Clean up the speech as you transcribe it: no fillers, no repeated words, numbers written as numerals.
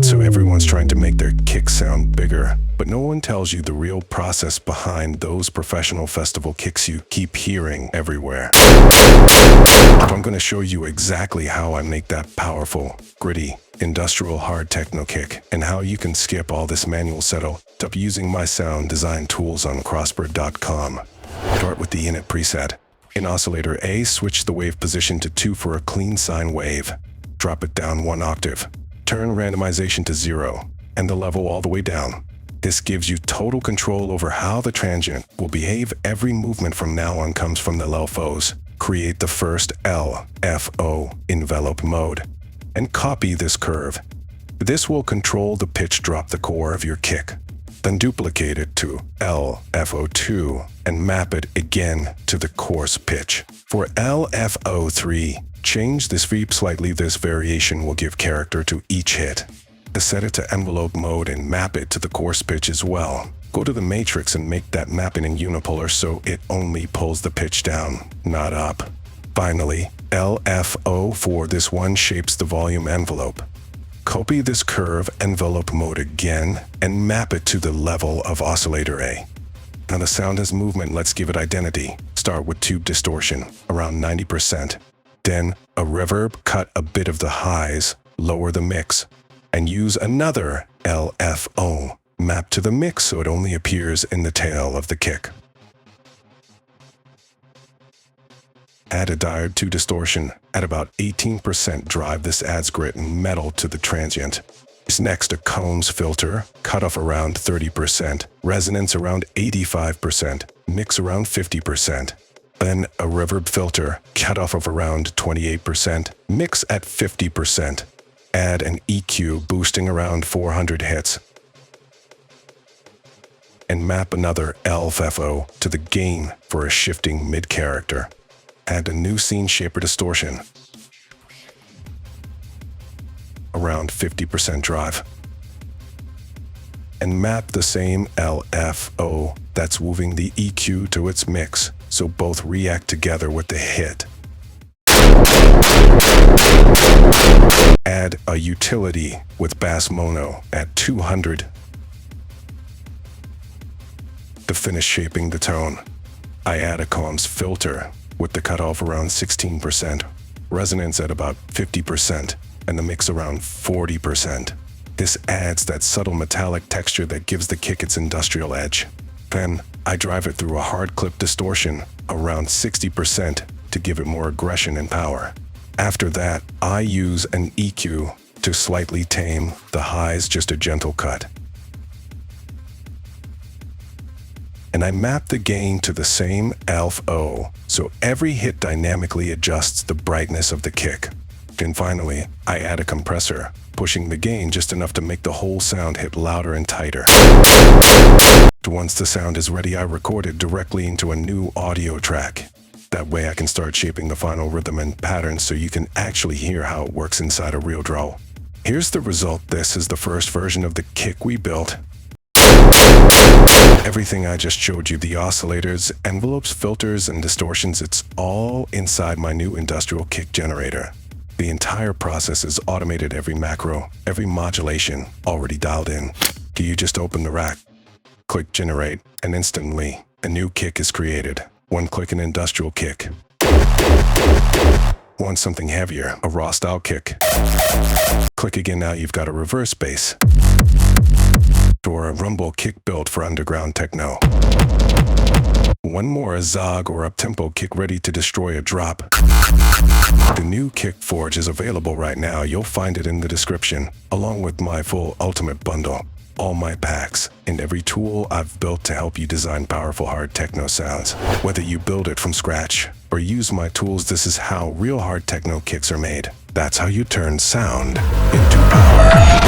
So everyone's trying to make their kick sound bigger, but no one tells you the real process behind those professional festival kicks you keep hearing everywhere. So I'm going to show you exactly how I make that powerful, gritty, industrial hard techno kick, and how you can skip all this manual setup using my sound design tools on Krosper.com. Start with the init preset. In oscillator A, switch the wave position to 2 for a clean sine wave. Drop it down 1 octave. Turn randomization to 0, and the level all the way down. This gives you total control over how the transient will behave. Every movement from now on comes from the LFOs. Create the first LFO envelope mode, and copy this curve. This will control the pitch drop the core of your kick. Then duplicate it to LFO2 and map it again to the coarse pitch. For LFO3, change this sweep slightly. This variation will give character to each hit. Set it to envelope mode and map it to the coarse pitch as well. Go to the matrix and make that mapping in unipolar so it only pulls the pitch down, not up. Finally, LFO for this one shapes the volume envelope. Copy this curve envelope mode again and map it to the level of oscillator A. Now the sound has movement, let's give it identity. Start with tube distortion, around 90%. Then a reverb, cut a bit of the highs, lower the mix, and use another LFO, map to the mix so it only appears in the tail of the kick. Add a diode to distortion at about 18%. Drive. This adds grit and metal to the transient. Next, a combs filter, cutoff around 30%, resonance around 85%, mix around 50%. Then a reverb filter, cutoff of around 28%, mix at 50%. Add an EQ boosting around 400 hits. And map another LFO to the gain for a shifting mid-character. Add a new scene shaper distortion, around 50% drive. And map the same LFO that's moving the EQ to its mix, so both react together with the hit. Add a utility with bass mono at 200 to finish shaping the tone. I add a combs filter with the cutoff around 16%, resonance at about 50%, and the mix around 40%. This adds that subtle metallic texture that gives the kick its industrial edge. Then I drive it through a hard clip distortion around 60% to give it more aggression and power. After that, I use an EQ to slightly tame the highs, just a gentle cut. And I map the gain to the same LFO, so every hit dynamically adjusts the brightness of the kick. And finally, I add a compressor, pushing the gain just enough to make the whole sound hit louder and tighter. Once the sound is ready, I record it directly into a new audio track. That way I can start shaping the final rhythm and patterns so you can actually hear how it works inside a real drum. Here's the result. This is the first version of the kick we built. Everything I just showed you, the oscillators, envelopes, filters, and distortions, it's all inside my new industrial kick generator. The entire process is automated, every macro, every modulation already dialed in. You just open the rack, click generate, and instantly a new kick is created. One click, an industrial kick. Want something heavier, a raw style kick. Click again, now you've got a reverse bass. Or a rumble kick built for underground techno. One more, a zog or up-tempo kick ready to destroy a drop. The new Kick Forge is available right now. You'll find it in the description, along with my full ultimate bundle, all my packs, and every tool I've built to help you design powerful hard techno sounds. Whether you build it from scratch or use my tools, this is how real hard techno kicks are made. That's how you turn sound into power.